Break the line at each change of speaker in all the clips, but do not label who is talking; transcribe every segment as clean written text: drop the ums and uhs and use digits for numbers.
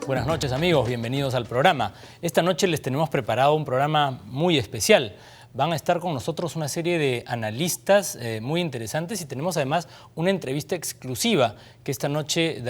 Buenas noches amigos, bienvenidos al programa. Esta noche les tenemos preparado un programa muy especial. Van a estar con nosotros una serie de analistas muy interesantes y tenemos además una entrevista exclusiva que esta noche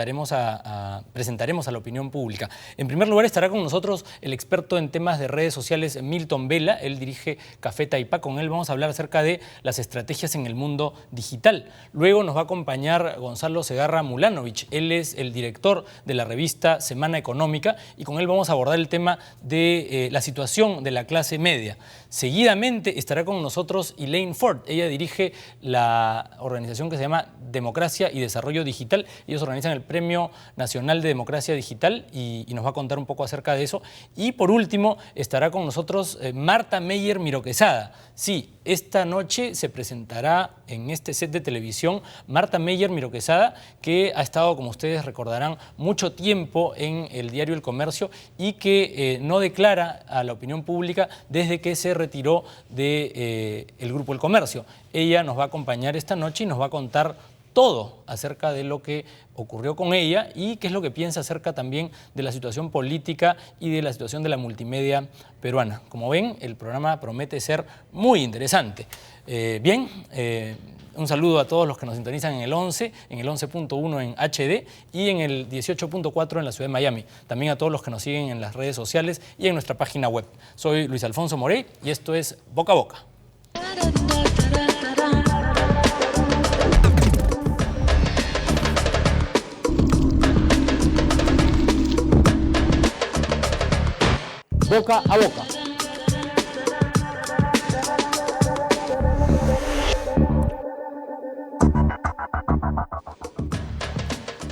presentaremos a la opinión pública. En primer lugar estará con nosotros el experto en temas de redes sociales Milton Vela. Él dirige Café Taipá. Con él vamos a hablar acerca de las estrategias en el mundo digital. Luego nos va a acompañar Gonzalo Segarra Mulanovich. Él es el director de la revista Semana Económica y con él vamos a abordar el tema de la situación de la clase media. Seguidamente estará con nosotros Elaine Ford. Ella dirige la organización que se llama Democracia y Desarrollo Digital. Ellos organizan el Premio Nacional de Democracia Digital y nos va a contar un poco acerca de eso. Y por último estará con nosotros Marta Meyer Miro Quesada. Sí, esta noche se presentará en este set de televisión Marta Meyer Miro Quesada, que ha estado, como ustedes recordarán, mucho tiempo en el diario El Comercio y que no declara a la opinión pública desde que se retiró del Grupo El Comercio. Ella nos va a acompañar esta noche y nos va a contar todo acerca de lo que ocurrió con ella y qué es lo que piensa acerca también de la situación política y de la situación de la multimedia peruana. Como ven, el programa promete ser muy interesante. Un saludo a todos los que nos sintonizan en el 11.1 en HD y en el 18.4 en la ciudad de Miami. También a todos los que nos siguen en las redes sociales y en nuestra página web. Soy Luis Alfonso Morey y esto es Boca a Boca. Boca a Boca.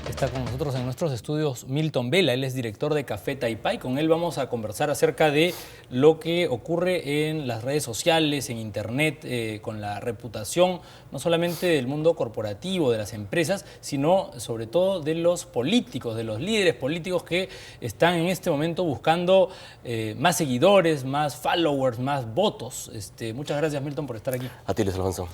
Está con nosotros en nuestros estudios Milton Vela. Él es director de Café Taipá y con él vamos a conversar acerca de lo que ocurre en las redes sociales, en internet, con la reputación no solamente del mundo corporativo, de las empresas, sino sobre todo de los políticos, de los líderes políticos que están en este momento buscando más seguidores, más followers, más votos. Muchas gracias, Milton, por estar aquí.
A ti, Luis Alfonso.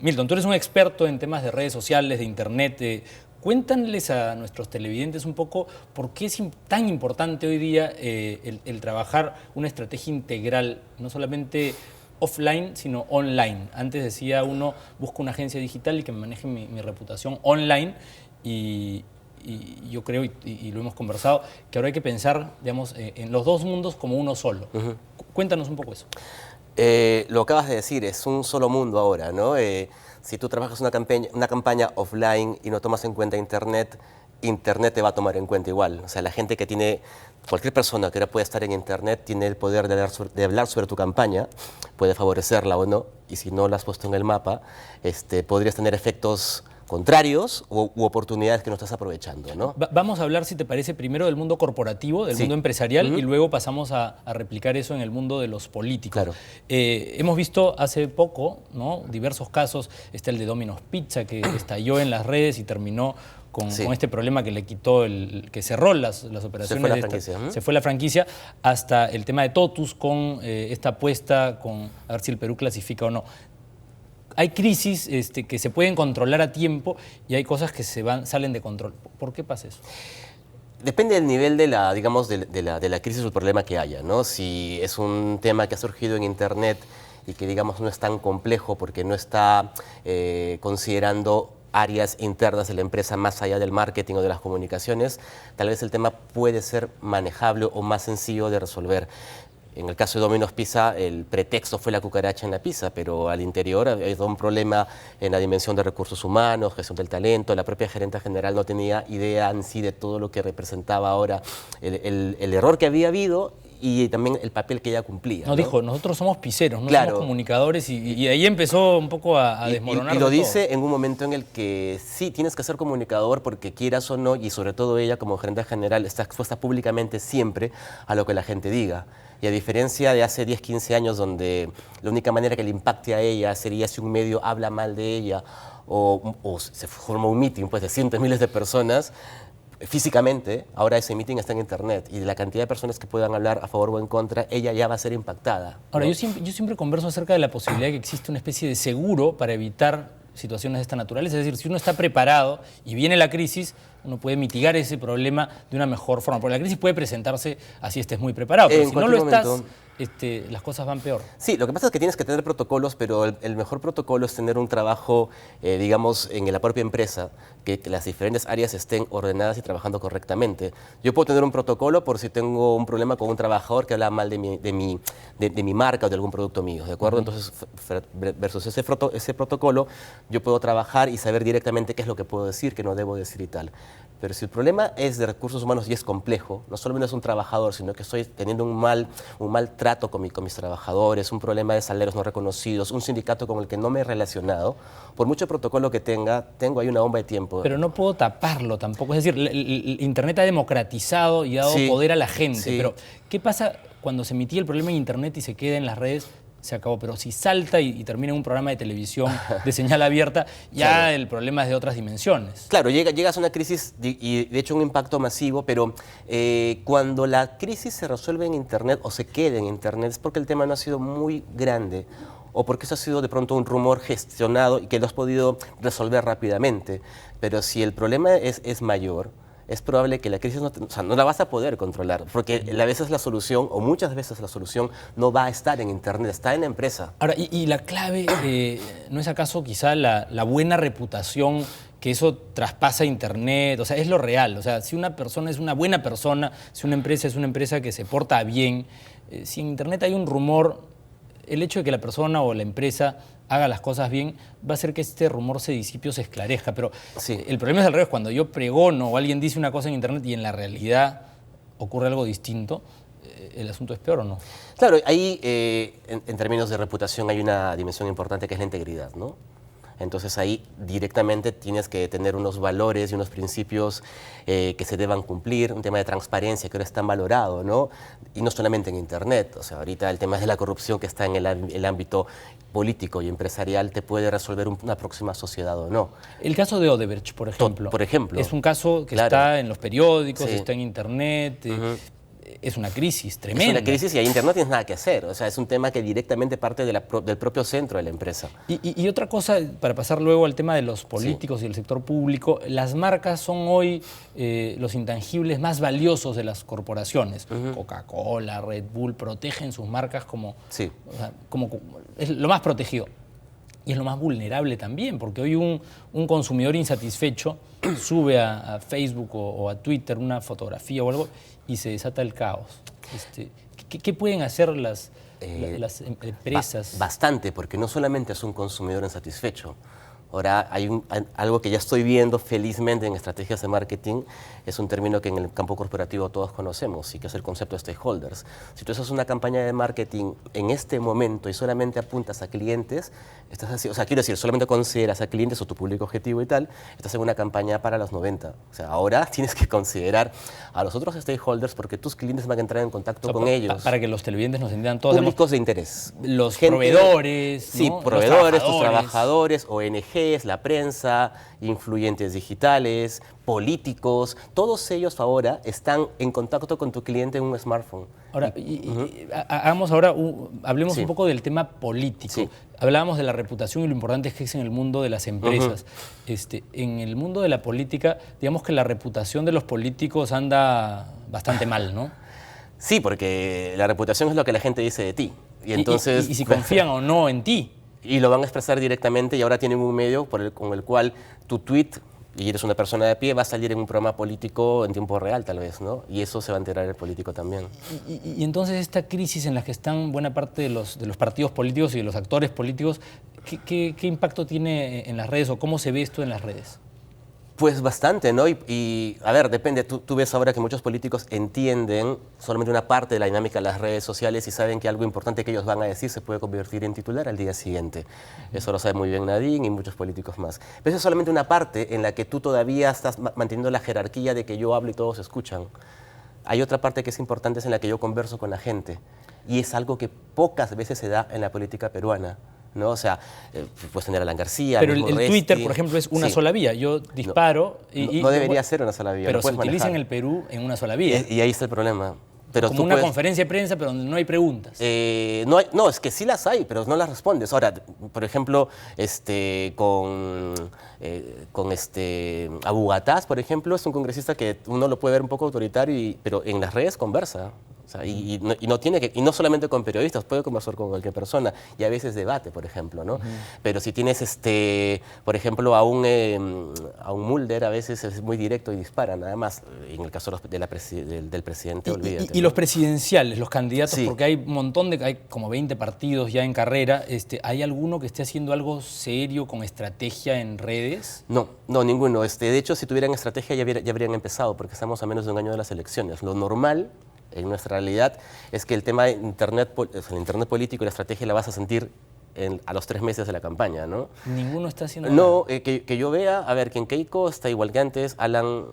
Milton, tú eres un experto en temas de redes sociales, de internet. Cuéntanles a nuestros televidentes un poco por qué es tan importante hoy día el trabajar una estrategia integral, no solamente offline, sino online. Antes decía uno, busco una agencia digital y que me maneje mi reputación online y yo creo, y lo hemos conversado, que ahora hay que pensar, digamos, en los dos mundos como uno solo. Cuéntanos un poco eso.
Lo acabas de decir, es un solo mundo ahora, ¿no? Si tú trabajas una campaña offline y no tomas en cuenta Internet, Internet te va a tomar en cuenta igual. O sea, la gente que tiene, cualquier persona que ahora puede estar en Internet tiene el poder de hablar sobre tu campaña, puede favorecerla o no, y si no la has puesto en el mapa, podrías tener efectos contrarios u oportunidades que no estás aprovechando, ¿no?
Vamos a hablar, si te parece, primero del mundo corporativo, del mundo empresarial, y luego pasamos a replicar eso en el mundo de los políticos.
Claro.
Hemos visto hace poco, ¿no?, diversos casos, el de Domino's Pizza, que estalló en las redes y terminó con este problema que le quitó, que cerró las operaciones.
Se fue la franquicia.
Se fue la franquicia, hasta el tema de Totus con esta apuesta a ver si el Perú clasifica o no. Hay crisis que se pueden controlar a tiempo y hay cosas que salen de control. ¿Por qué pasa eso?
Depende del nivel de la, digamos, de la crisis o el problema que haya, ¿no? Si es un tema que ha surgido en Internet y que, digamos, no es tan complejo porque no está considerando áreas internas de la empresa más allá del marketing o de las comunicaciones, tal vez el tema puede ser manejable o más sencillo de resolver. En el caso de Domino's Pizza, el pretexto fue la cucaracha en la pizza, pero al interior había todo un problema en la dimensión de recursos humanos, gestión del talento. La propia gerente general no tenía idea en sí de todo lo que representaba ahora el error que había habido y también el papel que ella cumplía.
No, dijo, nosotros somos pizzeros, no somos comunicadores, y ahí empezó un poco a desmoronar.
Y lo dice en un momento en el que sí, tienes que ser comunicador porque quieras o no, y sobre todo ella como gerente general está expuesta públicamente siempre a lo que la gente diga. Y a diferencia de hace 10, 15 años donde la única manera que le impacte a ella sería si un medio habla mal de ella o se forma un meeting pues, de cientos de miles de personas, físicamente, ahora ese meeting está en Internet y de la cantidad de personas que puedan hablar a favor o en contra, ella ya va a ser impactada.
Ahora,
¿no?
yo siempre converso acerca de la posibilidad de que existe una especie de seguro para evitar situaciones de esta naturaleza. Es decir, si uno está preparado y viene la crisis, uno puede mitigar ese problema de una mejor forma. Porque la crisis puede presentarse así estés muy preparado, pero si no lo estás, las cosas van peor.
Sí, lo que pasa es que tienes que tener protocolos, pero el mejor protocolo es tener un trabajo, digamos, en la propia empresa, que las diferentes áreas estén ordenadas y trabajando correctamente. Yo puedo tener un protocolo por si tengo un problema con un trabajador que habla mal de mi marca o de algún producto mío, ¿de acuerdo? Entonces, versus ese protocolo, yo puedo trabajar y saber directamente qué es lo que puedo decir, qué no debo decir y tal. Pero si el problema es de recursos humanos y es complejo, no solamente es un trabajador, sino que estoy teniendo un mal trato con mis trabajadores, un problema de salarios no reconocidos, un sindicato con el que no me he relacionado, por mucho protocolo que tengo ahí una bomba de tiempo.
Pero no puedo taparlo tampoco. Es decir, el Internet ha democratizado y ha dado poder a la gente. Pero, ¿qué pasa cuando se emitía el problema en Internet y se queda en las redes? Se acabó, pero si salta y termina en un programa de televisión de señal abierta, ya el problema es de otras dimensiones.
Claro, llegas a una crisis y de hecho un impacto masivo, pero cuando la crisis se resuelve en Internet o se queda en Internet es porque el tema no ha sido muy grande o porque eso ha sido de pronto un rumor gestionado y que lo has podido resolver rápidamente. Pero si el problema es mayor, es probable que la crisis no la vas a poder controlar, porque a veces la solución, o muchas veces la solución, no va a estar en Internet, está en la empresa.
Ahora, y la clave, ¿no es acaso quizá la buena reputación que eso traspasa Internet? O sea, es lo real. O sea, si una persona es una buena persona, si una empresa es una empresa que se porta bien, si en Internet hay un rumor, el hecho de que la persona o la empresa haga las cosas bien, va a hacer que este rumor se disipe o se esclarezca. Pero el problema es al revés, cuando yo pregono o alguien dice una cosa en Internet y en la realidad ocurre algo distinto, ¿el asunto es peor o no?
Claro, ahí en términos de reputación hay una dimensión importante que es la integridad, ¿no? Entonces ahí directamente tienes que tener unos valores y unos principios que se deban cumplir, un tema de transparencia que ahora es tan valorado, ¿no? Y no solamente en Internet, o sea, ahorita el tema de la corrupción que está en el ámbito político y empresarial te puede resolver una próxima sociedad o no.
El caso de Odebrecht, por ejemplo.
Por ejemplo.
Es un caso que está en los periódicos, está en Internet. Es una crisis tremenda.
Es una crisis y ahí Internet no tienes nada que hacer. O sea, es un tema que directamente parte del propio centro de la empresa.
Y otra cosa, para pasar luego al tema de los políticos y el sector público, las marcas son hoy los intangibles más valiosos de las corporaciones. Coca-Cola, Red Bull, protegen sus marcas como, o sea, como es lo más protegido. Y es lo más vulnerable también, porque hoy un consumidor insatisfecho sube a Facebook o a Twitter una fotografía o algo y se desata el caos. ¿Qué pueden hacer las empresas?
Bastante, porque no solamente es un consumidor insatisfecho. Ahora hay algo que ya estoy viendo felizmente en estrategias de marketing, es un término que en el campo corporativo todos conocemos y que es el concepto de stakeholders. Si tú haces una campaña de marketing en este momento y solamente apuntas a clientes, estás así, o sea, quiero decir, solamente consideras a clientes o tu público objetivo y tal, estás en una campaña para los 90. O sea, ahora tienes que considerar a los otros stakeholders porque tus clientes van a entrar en contacto con ellos.
Para que los televidentes nos entiendan todos.
Públicos de interés.
Los proveedores,
sí,
¿no?
proveedores, tus trabajadores, ONG, la prensa, influyentes digitales, políticos, todos ellos ahora están en contacto con tu cliente en un smartphone.
Ahora, hablemos un poco del tema político. Hablábamos de la reputación y lo importante que es en el mundo de las empresas. En el mundo de la política, digamos que la reputación de los políticos anda bastante mal, ¿no?
Sí, porque la reputación es lo que la gente dice de ti. Y entonces,
y si confían o no en ti.
Y lo van a expresar directamente y ahora tienen un medio con el cual tu tweet, y eres una persona de pie, va a salir en un programa político en tiempo real tal vez, ¿no? Y eso se va a enterar el político también.
Y entonces esta crisis en la que están buena parte de los partidos políticos y de los actores políticos, ¿qué impacto tiene en las redes o cómo se ve esto en las redes?
Pues bastante, ¿no? Y a ver, depende. Tú ves ahora que muchos políticos entienden solamente una parte de la dinámica de las redes sociales y saben que algo importante que ellos van a decir se puede convertir en titular al día siguiente. Eso lo sabe muy bien Nadine y muchos políticos más. Pero eso es solamente una parte en la que tú todavía estás manteniendo la jerarquía de que yo hablo y todos escuchan. Hay otra parte que es importante, es en la que yo converso con la gente. Y es algo que pocas veces se da en la política peruana, ¿no? O sea, puedes tener a Alan García.
Pero el Twitter, por ejemplo, es una sola vía. Yo disparo
no debería ser una sola vía.
Pero se utiliza en el Perú en una sola vía.
Y ahí está el problema. Pero
como una conferencia de prensa, pero donde no hay preguntas.
No, es que sí las hay, pero no las respondes. Ahora, por ejemplo, con Abu Ghataz, por ejemplo, es un congresista que uno lo puede ver un poco autoritario, pero en las redes conversa. O sea, y no solamente con periodistas, puede conversar con cualquier persona y a veces debate, por ejemplo, ¿no? Pero si tienes, por ejemplo, a un Mulder, a veces es muy directo y dispara, nada más. En el caso del presidente, olvídate.
Y los presidenciales, los candidatos,
Sí.
porque hay hay como 20 partidos ya en carrera, ¿hay alguno que esté haciendo algo serio con estrategia en redes?
No, ninguno. De hecho, si tuvieran estrategia ya habrían empezado, porque estamos a menos de un año de las elecciones. Lo normal en nuestra realidad es que el tema de Internet, el Internet político y la estrategia la vas a sentir a los 3 meses de la campaña, ¿no?
Ninguno está haciendo
No,
nada.
que yo vea, a ver, que en Keiko está igual que antes, Alan,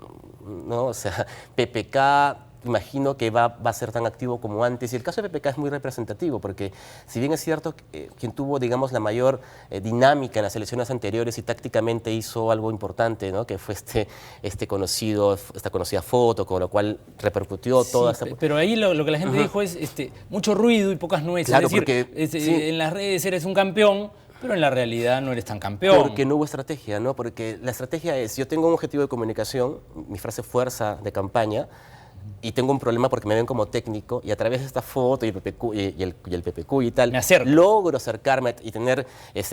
¿no? O sea, PPK, imagino que va a ser tan activo como antes. Y el caso de PPK es muy representativo, porque si bien es cierto, quien tuvo, digamos, la mayor dinámica en las elecciones anteriores y tácticamente hizo algo importante, ¿no? Que fue esta conocida foto, con lo cual repercutió toda esta...
Pero ahí lo que la gente dijo es mucho ruido y pocas nueces.
Claro,
es decir,
porque, sí.
En las redes eres un campeón, pero en la realidad no eres tan campeón.
Porque no hubo estrategia, ¿no? Porque la estrategia es, yo tengo un objetivo de comunicación, mi frase fuerza de campaña, y tengo un problema porque me ven como técnico y a través de esta foto y el PPQ y tal, logro acercarme y tener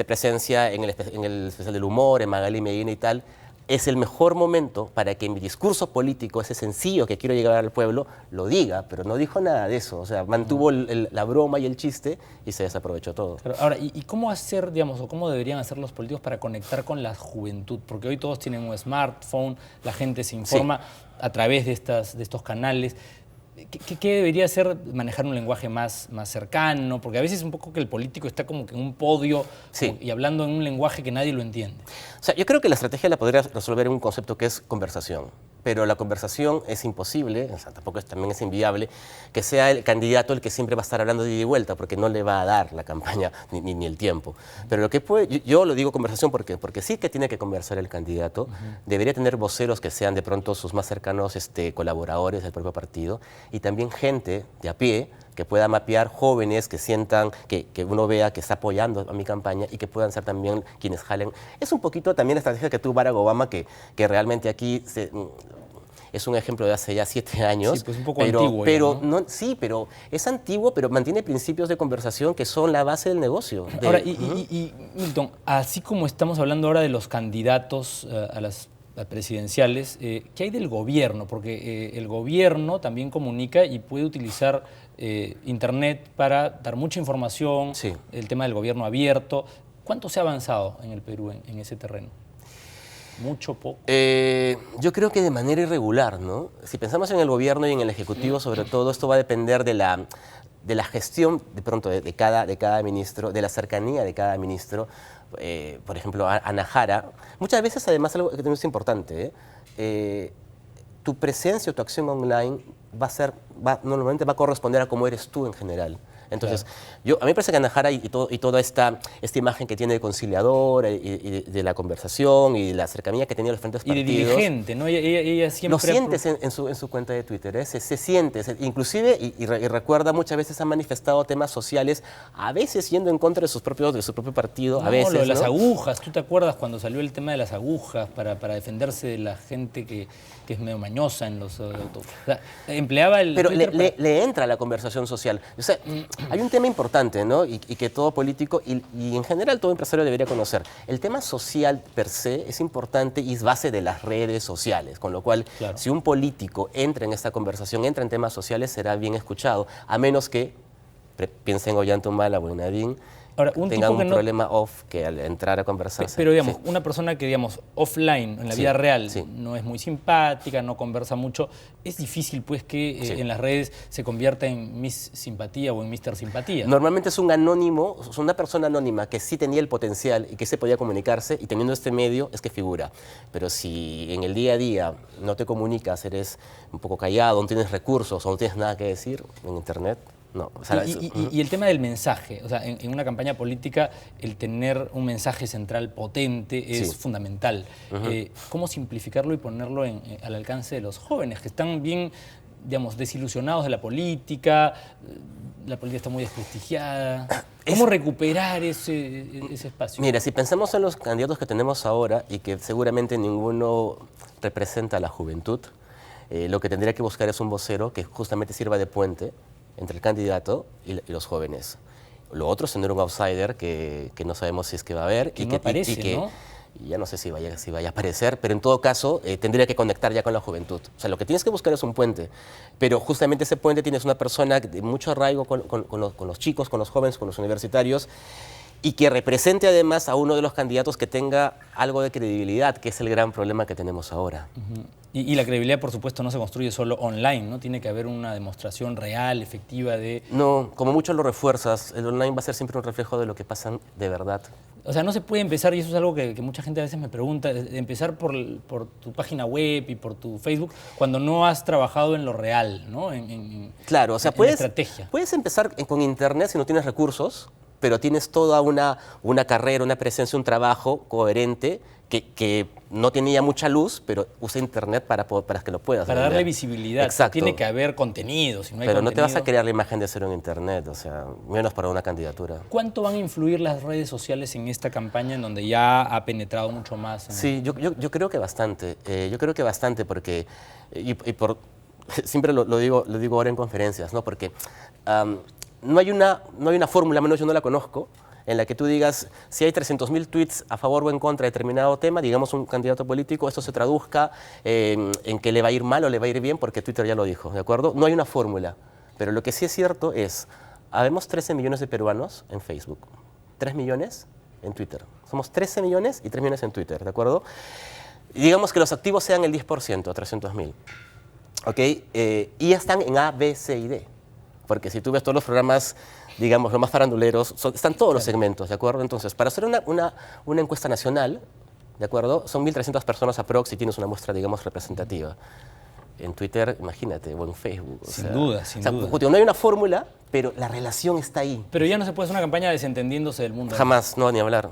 presencia en el especial del humor, en Magali Medina y tal. Es el mejor momento para que mi discurso político, ese sencillo que quiero llegar al pueblo, lo diga, pero no dijo nada de eso. O sea, mantuvo la broma y el chiste y se desaprovechó todo.
Pero ahora, ¿y cómo hacer, digamos, o cómo deberían hacer los políticos para conectar con la juventud? Porque hoy todos tienen un smartphone, la gente se informa a través de estos canales. ¿Qué debería hacer manejar un lenguaje más cercano? Porque a veces un poco que el político está como que en un podio y hablando en un lenguaje que nadie lo entiende.
O sea, yo creo que la estrategia la podría resolver en un concepto que es conversación. Pero la conversación es imposible, o sea, también es inviable, que sea el candidato el que siempre va a estar hablando de ida y vuelta, porque no le va a dar la campaña ni el tiempo. Pero lo que yo lo digo conversación porque sí que tiene que conversar el candidato, debería tener voceros que sean de pronto sus más cercanos colaboradores del propio partido y también gente de a pie que pueda mapear jóvenes que sientan, que uno vea que está apoyando a mi campaña y que puedan ser también quienes jalen. Es un poquito también la estrategia que tuvo Barack Obama, que realmente aquí es un ejemplo de hace ya 7 años.
Sí, pues un poco antiguo.
¿no? Sí, pero es antiguo, pero mantiene principios de conversación que son la base del negocio.
Ahora, Milton, así como estamos hablando ahora de los candidatos a las presidenciales, ¿qué hay del gobierno? Porque el gobierno también comunica y puede utilizar Internet para dar mucha información, el tema del gobierno abierto. ¿Cuánto se ha avanzado en el Perú en ese terreno? ¿Mucho, poco?
Yo creo que de manera irregular, ¿no? Si pensamos en el gobierno y en el ejecutivo, sobre todo, esto va a depender de la gestión, de pronto, de cada ministro, de la cercanía de cada ministro. Por ejemplo, Ana Jara. Muchas veces, además, algo que también es importante, tu presencia o tu acción online normalmente va a corresponder a cómo eres tú en general. Entonces, a mí me parece que Ana Jara y toda esta imagen que tiene de conciliadora y de la conversación y de la cercanía que tenía los diferentes partidos.
Y de dirigente, ¿no? Ella siempre...
Lo sientes en su cuenta de Twitter, se siente. Inclusive, y recuerda, muchas veces ha manifestado temas sociales, a veces yendo en contra de su propio partido, a veces.
Lo de las agujas, ¿tú te acuerdas cuando salió el tema de las agujas para defenderse de la gente que es medio mañosa en los autobuses? O sea, empleaba el
Pero
Twitter
le entra la conversación social. O sea, hay un tema importante, ¿no? Y que todo político y en general todo empresario debería conocer. El tema social per se es importante y es base de las redes sociales, con lo cual si un político entra en esta conversación, entra en temas sociales, será bien escuchado, a menos que piensen en Ollantaytamala o en Nadine, tengan un problema que al entrar a conversar.
Pero digamos, una persona que digamos offline, en la vida real, no es muy simpática, no conversa mucho, es difícil pues que en las redes se convierta en Miss Simpatía o en Mr. Simpatía.
Normalmente es un anónimo, es una persona anónima que sí tenía el potencial y que se podía comunicarse y teniendo este medio es que figura. Pero si en el día a día no te comunicas, eres un poco callado, no tienes recursos o no tienes nada que decir en Internet, no. O sea,
y el tema del mensaje, o sea, en una campaña política el tener un mensaje central potente es fundamental. ¿Cómo simplificarlo y ponerlo al alcance de los jóvenes que están bien digamos, desilusionados de la política está muy desprestigiada. ¿Cómo recuperar ese espacio?
Mira, si pensamos en los candidatos que tenemos ahora y que seguramente ninguno representa a la juventud, lo que tendría que buscar es un vocero que justamente sirva de puente entre el candidato y los jóvenes. Lo otro es tener un outsider que no sabemos si es que va a haber
que no aparece, ¿no?
Y ya no sé si vaya a aparecer, pero en todo caso tendría que conectar ya con la juventud. O sea, lo que tienes que buscar es un puente, pero justamente ese puente tienes una persona de mucho arraigo con los chicos, con los jóvenes, con los universitarios, y que represente además a uno de los candidatos que tenga algo de credibilidad, que es el gran problema que tenemos ahora.
Y la credibilidad, por supuesto, no se construye solo online, ¿no? Tiene que haber una demostración real, efectiva de...
No, como mucho lo refuerzas, el online va a ser siempre un reflejo de lo que pasa de verdad.
O sea, no se puede empezar, y eso es algo que mucha gente a veces me pregunta, empezar por tu página web y por tu Facebook cuando no has trabajado en lo real, ¿no?
Claro, o sea,
en la estrategia.
Puedes empezar con internet si no tienes recursos, pero tienes toda una carrera, una presencia, un trabajo coherente que no tenía mucha luz, pero usa internet para que lo puedas
Para darle visibilidad.
Exacto.
Tiene que haber contenido. Si no hay
pero
contenido,
no te vas a crear la imagen de cero en internet, o sea, menos para una candidatura.
¿Cuánto van a influir las redes sociales en esta campaña en donde ya ha penetrado mucho más?
Sí, yo creo que bastante. Yo creo que bastante porque, siempre lo digo ahora en conferencias, ¿no? Porque no hay una fórmula, menos yo no la conozco, en la que tú digas, si hay 300.000 tweets a favor o en contra de determinado tema, digamos un candidato político, esto se traduzca en que le va a ir mal o le va a ir bien, porque Twitter ya lo dijo, ¿de acuerdo? No hay una fórmula, pero lo que sí es cierto es, habemos 13 millones de peruanos en Facebook, 3 millones en Twitter. Somos 13 millones y 3 millones en Twitter, ¿de acuerdo? Y digamos que los activos sean el 10%, 300.000, ¿ok? Y ya están en A, B, C y D, porque si tú ves todos los programas, digamos, los más faranduleros, están todos los segmentos, ¿de acuerdo? Entonces, para hacer una encuesta nacional, ¿de acuerdo? Son 1.300 personas aprox si tienes una muestra, digamos, representativa. En Twitter, imagínate, o en Facebook.
Sin duda.
No hay una fórmula, pero la relación está ahí.
Pero ya no se puede hacer una campaña desentendiéndose del mundo.
Jamás, no, ni hablar.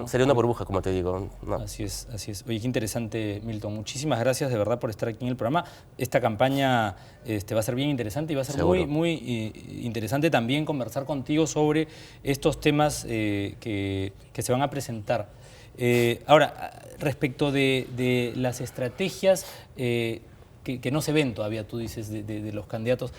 Sería una burbuja, como te digo. No.
Así es. Oye, qué interesante, Milton. Muchísimas gracias de verdad por estar aquí en el programa. Esta campaña va a ser bien interesante y va a ser
Seguro.
muy interesante también conversar contigo sobre estos temas que se van a presentar. Ahora, respecto de las estrategias que no se ven todavía, tú dices, de los candidatos,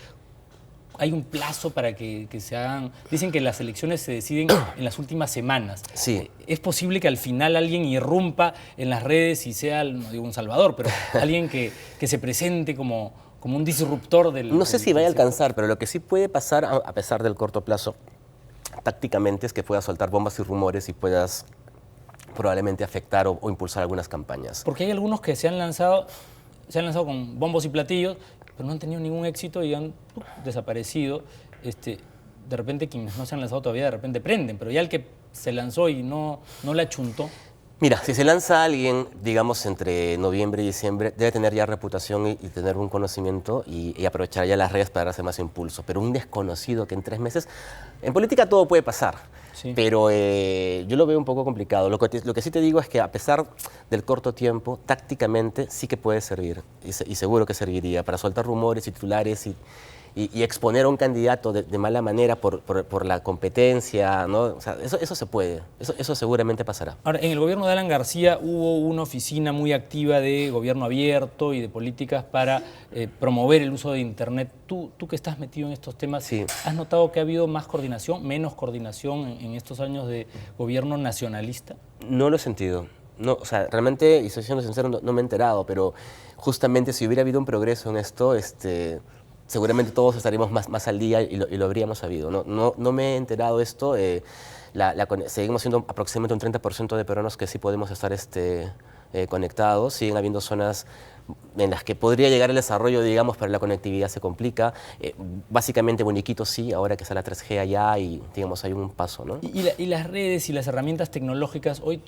¿hay un plazo para que se hagan? Dicen que las elecciones se deciden en las últimas semanas.
Sí.
¿Es posible que al final alguien irrumpa en las redes y sea, no digo un salvador, pero alguien que se presente como un disruptor del...
No sé si vaya a alcanzar, pero lo que sí puede pasar, a pesar del corto plazo, tácticamente, es que puedas soltar bombas y rumores y puedas probablemente afectar o impulsar algunas campañas.
Porque hay algunos que se han lanzado con bombos y platillos, pero no han tenido ningún éxito y han desaparecido. De repente quienes no se han lanzado todavía, de repente prenden, pero ya el que se lanzó y no la chuntó.
Mira, si se lanza alguien, digamos, entre noviembre y diciembre, debe tener ya reputación y tener un conocimiento y aprovechar ya las redes para darse más impulso. Pero un desconocido que en 3 meses... En política todo puede pasar, sí. Pero yo lo veo un poco complicado. Lo que sí te digo es que a pesar del corto tiempo, tácticamente sí que puede servir y seguro que serviría para soltar rumores y titulares y exponer a un candidato de mala manera por la competencia, ¿no? O sea, eso se puede, eso seguramente pasará.
Ahora, en el gobierno de Alan García hubo una oficina muy activa de gobierno abierto y de políticas para promover el uso de Internet. Tú que estás metido en estos temas,
sí.
¿Has notado que ha habido más coordinación, menos coordinación en estos años de gobierno nacionalista?
No lo he sentido. No, o sea, realmente, y estoy siendo sincero, no me he enterado, pero justamente si hubiera habido un progreso en esto, seguramente todos estaríamos más al día y lo habríamos sabido. No me he enterado de esto. Seguimos siendo aproximadamente un 30% de peruanos que sí podemos estar conectados. Siguen habiendo zonas en las que podría llegar el desarrollo, digamos, pero la conectividad se complica. Básicamente, Boniquito sí, ahora que está la 3G allá y, digamos, hay un paso, ¿no?
Y las redes y las herramientas tecnológicas, hoy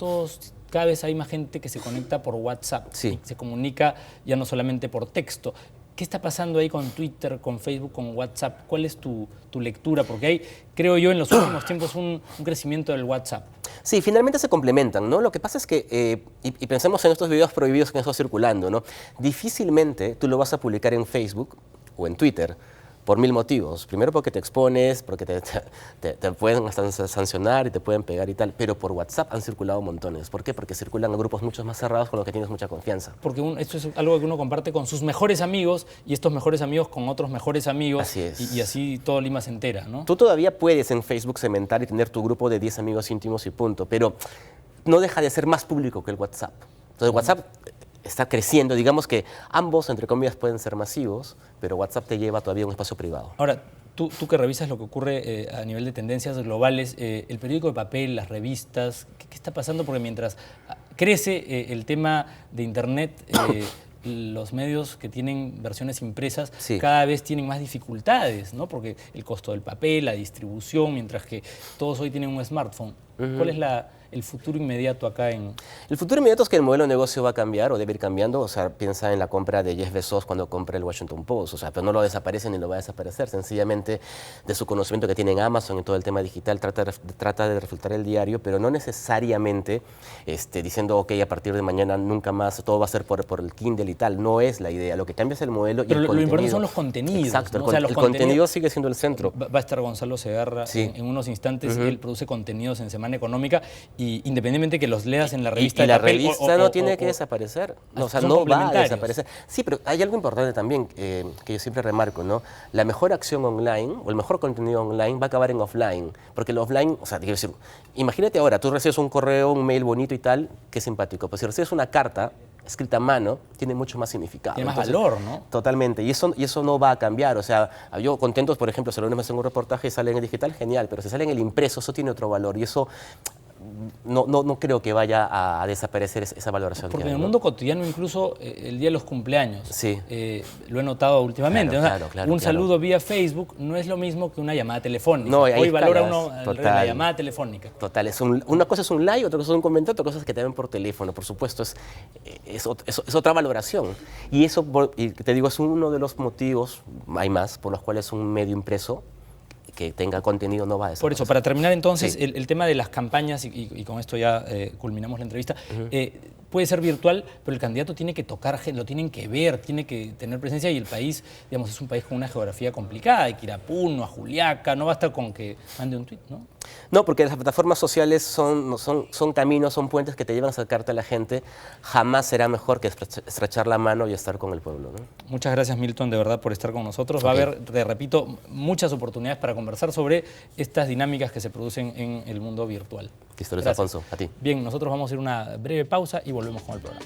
cada vez hay más gente que se conecta por WhatsApp.
Sí.
Se comunica ya no solamente por texto. ¿Qué está pasando ahí con Twitter, con Facebook, con WhatsApp? ¿Cuál es tu lectura? Porque hay, creo yo, en los últimos tiempos un crecimiento del WhatsApp.
Sí, finalmente se complementan, ¿no? Lo que pasa es que, y pensemos en estos videos prohibidos que han estado circulando, ¿no? Difícilmente tú lo vas a publicar en Facebook o en Twitter por 1000 motivos. Primero porque te expones, porque te pueden hasta sancionar y te pueden pegar y tal, pero por WhatsApp han circulado montones. ¿Por qué? Porque circulan en grupos mucho más cerrados con los que tienes mucha confianza.
Porque esto es algo que uno comparte con sus mejores amigos y estos mejores amigos con otros mejores amigos.
Así es.
Y así todo Lima se entera, ¿no?
Tú todavía puedes en Facebook cementar y tener tu grupo de 10 amigos íntimos y punto, pero no deja de ser más público que el WhatsApp. Entonces WhatsApp está creciendo, digamos que ambos, entre comillas, pueden ser masivos, pero WhatsApp te lleva todavía a un espacio privado.
Ahora, tú que revisas lo que ocurre a nivel de tendencias globales, el periódico de papel, las revistas, ¿qué está pasando? Porque mientras crece el tema de Internet, los medios que tienen versiones impresas cada vez tienen más dificultades, ¿no? Porque el costo del papel, la distribución, mientras que todos hoy tienen un smartphone. ¿Cuál es el futuro inmediato acá en...?
El futuro inmediato es que el modelo de negocio va a cambiar o debe ir cambiando. O sea, piensa en la compra de Jeff Bezos cuando compra el Washington Post. O sea, pero no lo desaparece ni lo va a desaparecer. Sencillamente, de su conocimiento que tiene en Amazon y todo el tema digital, trata de reflotar el diario, pero no necesariamente diciendo, ok, a partir de mañana nunca más, todo va a ser por el Kindle y tal. No es la idea. Lo que cambia es el modelo y el contenido.
Lo importante son los contenidos.
Exacto,
¿no?
el contenido sigue siendo el centro.
Va a estar Gonzalo Segarra en unos instantes. Él produce contenidos en Semana Económica y independientemente que los leas en la revista
y la
papel,
revista no tiene que desaparecer. No, o sea, no va a desaparecer. Sí, pero hay algo importante también que yo siempre remarco, ¿no? La mejor acción online o el mejor contenido online va a acabar en offline. Porque el offline, o sea, quiero decir, imagínate ahora, tú recibes un correo, un mail bonito y tal, qué simpático. Pues si recibes una carta escrita a mano, tiene mucho más significado.
Tiene más valor, ¿no?
Totalmente. Y eso no va a cambiar. O sea, yo contentos, por ejemplo, si el lunes me hacen un reportaje y sale en el digital, genial. Pero si sale en el impreso, eso tiene otro valor. Y eso no creo que vaya a desaparecer esa valoración.
Porque en el mundo cotidiano, incluso el día de los cumpleaños,
sí.
Lo he notado últimamente.
Claro,
un saludo vía Facebook no es lo mismo que una llamada telefónica.
No,
hoy valora uno
la
llamada telefónica.
Total, una cosa es un like, otra cosa es un comentario, otra cosa es que te ven por teléfono. Por supuesto, es otra valoración. Y eso, y te digo, es uno de los motivos, hay más, por los cuales un medio impreso que tenga contenido no va a desaparecer.
Por eso, para terminar entonces, el tema de las campañas, y con esto ya culminamos la entrevista, puede ser virtual, pero el candidato tiene que tocar, lo tienen que ver, tiene que tener presencia, y el país, digamos, es un país con una geografía complicada, hay que ir a Puno, a Juliaca, no basta con que mande un tuit, ¿no?
No, porque las plataformas sociales son caminos, son puentes que te llevan a acercarte a la gente. Jamás será mejor que estrechar la mano y estar con el pueblo, ¿no?
Muchas gracias, Milton, de verdad, por estar con nosotros. Va a haber, te repito, muchas oportunidades para conversar sobre estas dinámicas que se producen en el mundo virtual.
Listo, Luis Alfonso, a ti.
Bien, nosotros vamos a ir a una breve pausa y volvemos con el programa.